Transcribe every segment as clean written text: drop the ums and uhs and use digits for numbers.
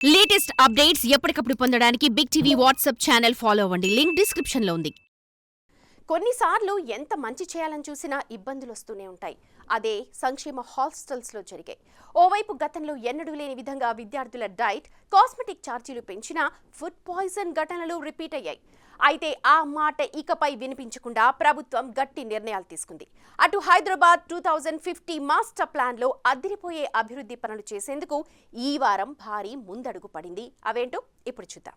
Latest updates ఎప్పటికప్పుడు పొందడానికి big TV WhatsApp channel follow అవ్వండి. లింక్ డిస్క్రిప్షన్ లో ఉంది. కొన్నిసార్లు ఎంత మంచి చేయాలని చూసినా ఇబ్బందులు వస్తూనే ఉంటాయి. అదే సంక్షేమ హాస్టల్స్లో జరిగాయి. ఓవైపు గతంలో ఎన్నడూ లేని విధంగా విద్యార్థుల డైట్, కాస్మెటిక్ ఛార్జీలు పెంచినా ఫుడ్ పాయిజన్ ఘటనలు రిపీట్ అయ్యాయి. అయితే ఆ మాట ఇకపై వినిపించకుండా ప్రభుత్వం గట్టి నిర్ణయాలు తీసుకుంది. అటు హైదరాబాద్ 2050 మాస్టర్ ప్లాన్లో అదిరిపోయే అభివృద్ధి పనులు చేసేందుకు ఈ వారం భారీ ముందడుగు పడింది. అవేంటో ఇప్పుడు చూద్దాం.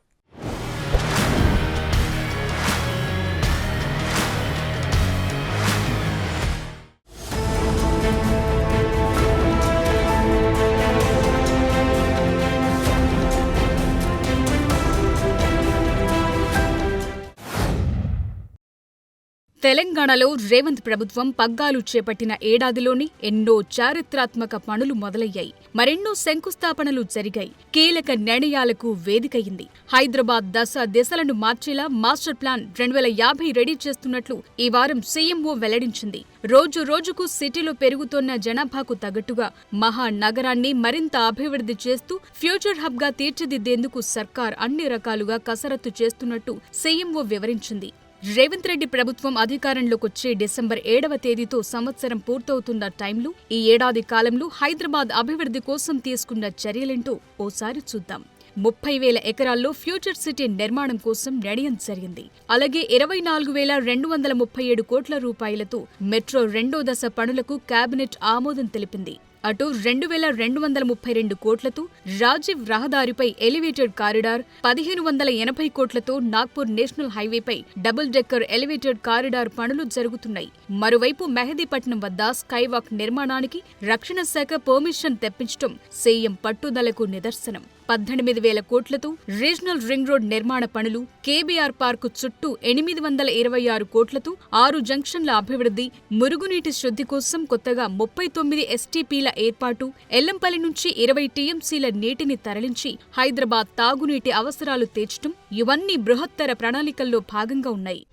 తెలంగాణలో రేవంత్ ప్రభుత్వం పగ్గాలు చేపట్టిన ఏడాదిలోనే ఎన్నో చారిత్రాత్మక పనులు మొదలయ్యాయి. మరెన్నో శంకుస్థాపనలు జరిగాయి. కీలక నిర్ణయాలకు వేదికయింది. హైదరాబాద్ దశలను మార్చేలా మాస్టర్ ప్లాన్ 2050 రెడీ చేస్తున్నట్లు ఈ వారం సీఎంఓ వెల్లడించింది. రోజు రోజుకు సిటీలో పెరుగుతోన్న జనాభాకు తగ్గట్టుగా మహానగరాన్ని మరింత అభివృద్ధి చేస్తూ ఫ్యూచర్ హబ్ గా తీర్చిదిద్దేందుకు సర్కార్ అన్ని రకాలుగా కసరత్తు చేస్తున్నట్టు సీఎంఓ వివరించింది. రేవంత్ రెడ్డి ప్రభుత్వం అధికారంలోకొచ్చే డిసెంబర్ 7వ తేదీతో సంవత్సరం పూర్తవుతున్న టైంలో ఈ ఏడాది కాలంలో హైదరాబాద్ అభివృద్ధి కోసం తీసుకున్న చర్యలేంటో ఓసారి చూద్దాం. 30,000 ఎకరాల్లో ఫ్యూచర్ సిటీ నిర్మాణం కోసం నిర్ణయం జరిగింది. అలాగే 24,237 కోట్ల రూపాయలతో మెట్రో 2వ దశ పనులకు కేబినెట్ ఆమోదం తెలిపింది. అటు 2,232 కోట్లతో రాజీవ్ రహదారిపై ఎలివేటెడ్ కారిడార్, 1,580 కోట్లతో నాగ్పూర్ నేషనల్ హైవేపై డబుల్ డెక్కర్ ఎలివేటెడ్ కారిడార్ పనులు జరుగుతున్నాయి. మరోవైపు మెహదీపట్నం వద్ద స్కైవాక్ నిర్మాణానికి రక్షణ శాఖ పర్మిషన్ తెప్పించడం సీఎం పట్టుదలకు నిదర్శనం. 18,000 కోట్లతో రీజనల్ రింగ్ రోడ్ నిర్మాణ పనులు, కేబీఆర్ పార్కు చుట్టూ 826 కోట్లతో 6 జంక్షన్ల అభివృద్ధి, మురుగునీటి శుద్ధి కోసం కొత్తగా 39 ఎస్టీపీల ఏర్పాటు, ఎల్లంపల్లి నుంచి 20 టీఎంసీల నీటిని తరలించి హైదరాబాద్ తాగునీటి అవసరాలు తీర్చడం ఇవన్నీ బృహత్తర ప్రణాళికల్లో భాగంగా ఉన్నాయి.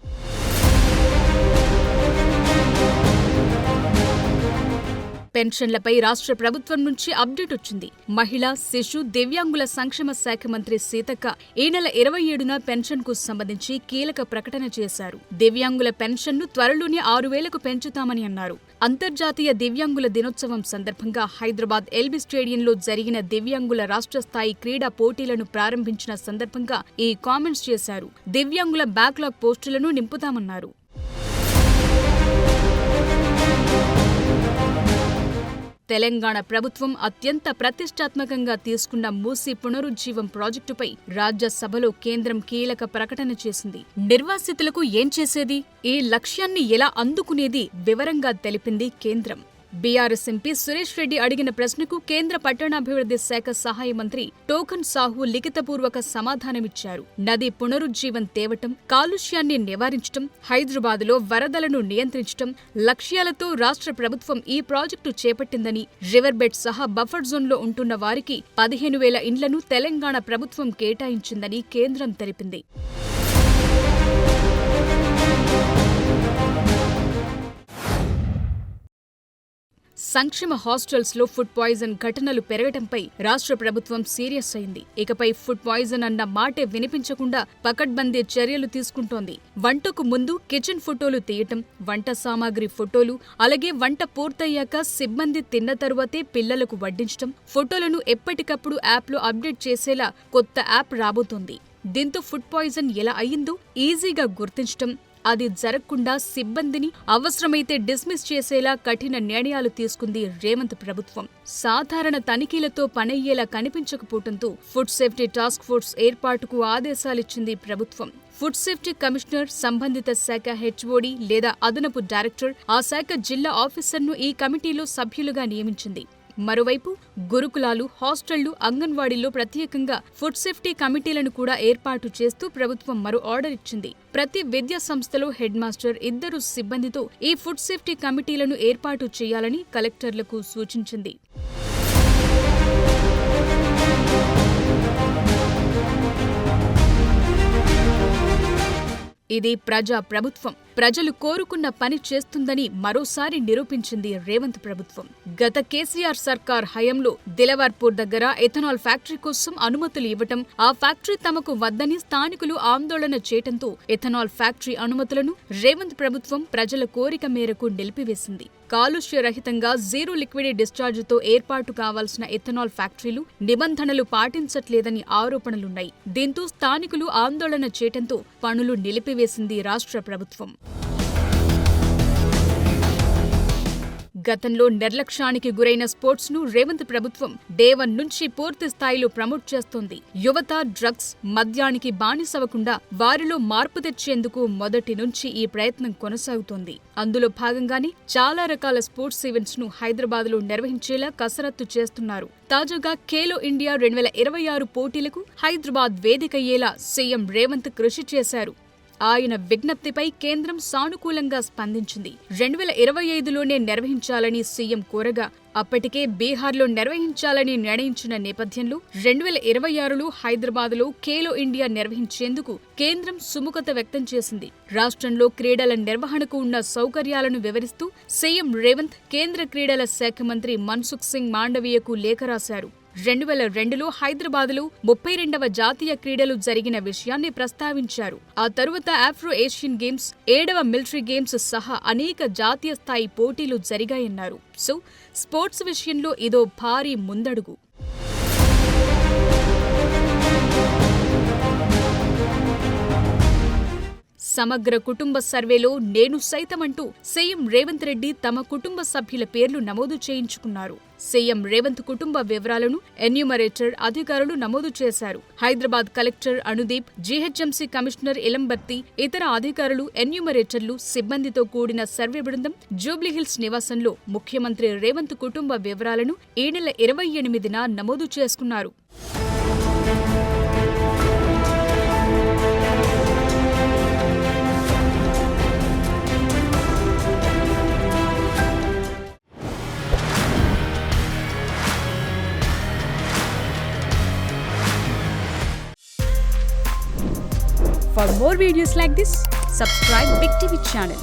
పెన్షన్లపై రాష్ట్ర ప్రభుత్వం నుంచి అప్డేట్ వచ్చింది. మహిళా, శిశు, దివ్యాంగుల సంక్షేమ శాఖ మంత్రి సీతక్క ఈ నెల 27న పెన్షన్కు సంబంధించి కీలక ప్రకటన చేశారు. దివ్యాంగుల పెన్షన్ను త్వరలోనే 6,000కు పెంచుతామని అన్నారు. అంతర్జాతీయ దివ్యాంగుల దినోత్సవం సందర్భంగా హైదరాబాద్ ఎల్బీ స్టేడియంలో జరిగిన దివ్యాంగుల రాష్ట్ర స్థాయి క్రీడా పోటీలను ప్రారంభించిన సందర్భంగా ఈ కామెంట్స్ చేశారు. దివ్యాంగుల బ్యాక్లాగ్ పోస్టులను నింపుతామన్నారు. తెలంగాణ ప్రభుత్వం అత్యంత ప్రతిష్టాత్మకంగా తీసుకున్న మూసీ పునరుజ్జీవం ప్రాజెక్టుపై రాజ్యసభలో కేంద్రం కీలక ప్రకటన చేసింది. నిర్వాసితులకు ఏం చేసేది, ఈ లక్ష్యాన్ని ఎలా అందుకునేది వివరంగా తెలిపింది కేంద్రం. బీఆర్ఎస్ ఎంపీ సురేష్ రెడ్డి అడిగిన ప్రశ్నకు కేంద్ర పట్టణాభివృద్ధి శాఖ సహాయ మంత్రి టోకన్ సాహు లిఖితపూర్వక సమాధానమిచ్చారు. నది పునరుజ్జీవం తేవటం, కాలుష్యాన్ని నివారించటం, హైదరాబాద్లో వరదలను నియంత్రించటం లక్ష్యాలతో రాష్ట్ర ప్రభుత్వం ఈ ప్రాజెక్టు చేపట్టిందని, రివర్ బెడ్ సహా బఫర్ జోన్లో ఉంటున్న వారికి 15,000 ఇండ్లను తెలంగాణ ప్రభుత్వం కేటాయించిందని కేంద్రం తెలిపింది. సంక్షేమ హాస్టల్స్లో ఫుడ్ పాయిజన్ ఘటనలు పెరగటంపై రాష్ట్ర ప్రభుత్వం సీరియస్ అయింది. ఇకపై ఫుడ్ పాయిజన్ అన్న మాటే వినిపించకుండా పకడ్బందీ చర్యలు తీసుకుంటోంది. వంటకు ముందు కిచెన్ ఫోటోలు తీయటం, వంట సామాగ్రి ఫోటోలు, అలాగే వంట పూర్తయ్యాక సిబ్బంది తిన్న తరువాతే పిల్లలకు వడ్డించటం, ఫోటోలను ఎప్పటికప్పుడు యాప్లో అప్డేట్ చేసేలా కొత్త యాప్ రాబోతోంది. దీంతో ఫుడ్ పాయిజన్ ఎలా అయ్యిందో ఈజీగా గుర్తించటం, అది జరగకుండా సిబ్బందిని అవసరమైతే డిస్మిస్ చేసేలా కఠిన నిర్ణయాలు తీసుకుంది రేవంత్ ప్రభుత్వం. సాధారణ తనిఖీలతో పనయ్యేలా కనిపించకపోవడంతో ఫుడ్ సేఫ్టీ టాస్క్ ఫోర్స్ ఏర్పాటుకు ఆదేశాలిచ్చింది ప్రభుత్వం. ఫుడ్ సేఫ్టీ కమిషనర్, సంబంధిత శాఖ హెచ్ఓడి లేదా అదనపు డైరెక్టర్, ఆ శాఖ జిల్లా ఆఫీసర్ను ఈ కమిటీలో సభ్యులుగా నియమించింది. మరోవైపు గురుకులాలు, హాస్టళ్లు, అంగన్వాడీల్లో ప్రత్యేకంగా ఫుడ్ సేఫ్టీ కమిటీలను కూడా ఏర్పాటు చేస్తూ ప్రభుత్వం మరో ఆర్డర్ ఇచ్చింది. ప్రతి విద్యా సంస్థలో హెడ్ మాస్టర్, 2 సిబ్బందితో ఈ ఫుడ్ సేఫ్టీ కమిటీలను ఏర్పాటు చేయాలని కలెక్టర్లకు సూచించింది. ఇది ప్రజా ప్రభుత్వం. ప్రజలు కోరుకున్న పని చేస్తుందని మరోసారి నిరూపించింది రేవంత్ ప్రభుత్వం. గత కేసీఆర్ సర్కార్ హయాంలో దిలవర్పూర్ దగ్గర ఎథనాల్ ఫ్యాక్టరీ కోసం అనుమతులు ఇవ్వటం, ఆ ఫ్యాక్టరీ తమకు వద్దని స్థానికులు ఆందోళన చేయటంతో ఎథనాల్ ఫ్యాక్టరీ అనుమతులను రేవంత్ ప్రభుత్వం ప్రజల కోరిక మేరకు నిలిపివేసింది. కాలుష్య రహితంగా జీరో లిక్విడ్ డిశ్చార్జ్తో ఏర్పాటు కావాల్సిన ఎథనాల్ ఫ్యాక్టరీలు నిబంధనలు పాటించట్లేదని ఆరోపణలున్నాయి. దీంతో స్థానికులు ఆందోళన చేయటంతో పనులు నిలిపివేసింది రాష్ట్ర ప్రభుత్వం. గతంలో నిర్లక్ష్యానికి గురైన స్పోర్ట్స్ ను రేవంత్ ప్రభుత్వం డే 1 నుంచి పూర్తి స్థాయిలో ప్రమోట్ చేస్తోంది. యువత డ్రగ్స్, మద్యానికి బానిసవకుండా వారిలో మార్పు తెచ్చేందుకు మొదటి నుంచి ఈ ప్రయత్నం కొనసాగుతోంది. అందులో భాగంగానే చాలా రకాల స్పోర్ట్స్ ఈవెంట్స్ ను హైదరాబాద్ లో నిర్వహించేలా కసరత్తు చేస్తున్నారు. తాజాగా ఖేలో ఇండియా 2026 పోటీలకు హైదరాబాద్ వేదికయ్యేలా సీఎం రేవంత్ కృషి చేశారు. ఆయన విజ్ఞప్తిపై కేంద్రం సానుకూలంగా స్పందించింది. 2025లోనే నిర్వహించాలని సీఎం కోరగా అప్పటికే బీహార్లో నిర్వహించాలని నిర్ణయించిన నేపథ్యంలో 2026లో హైదరాబాద్లో ఖేలో ఇండియా నిర్వహించేందుకు కేంద్రం సుముఖత వ్యక్తం చేసింది. రాష్ట్రంలో క్రీడల నిర్వహణకు ఉన్న సౌకర్యాలను వివరిస్తూ సీఎం రేవంత్ కేంద్ర క్రీడల శాఖ మంత్రి మన్సుఖ్ సింగ్ మాండవీయకు లేఖ రాశారు. 2002లో హైదరాబాద్లో 32వ జాతీయ క్రీడలు జరిగిన విషయాన్ని ప్రస్తావించారు. ఆ తరువాత ఆఫ్రో ఏషియన్ గేమ్స్, 7వ మిలిటరీ గేమ్స్ సహా అనేక జాతీయ స్థాయి పోటీలు జరిగాయన్నారు. సో స్పోర్ట్స్ విషయంలో ఇదో భారీ ముందడుగు. సమగ్ర కుటుంబ సర్వేలో నేను సైతమంటూ సీఎం రేవంత్ రెడ్డి తమ కుటుంబ సభ్యుల పేర్లు నమోదు చేయించుకున్నారు. సీఎం రేవంత్ కుటుంబ వివరాలను ఎన్యూమరేటర్ అధికారులు నమోదు చేశారు. Hyderabad collector Anudeep, GHMC commissioner Ilambarthi, ఇతర అధికారులు, ఎన్యూమరేటర్లు, సిబ్బందితో కూడిన సర్వే బృందం జూబ్లీహిల్స్ నివాసంలో ముఖ్యమంత్రి రేవంత్ కుటుంబ వివరాలను ఈ నెల 28న నమోదు చేసుకున్నారు. For more videos like this, subscribe Big TV channel.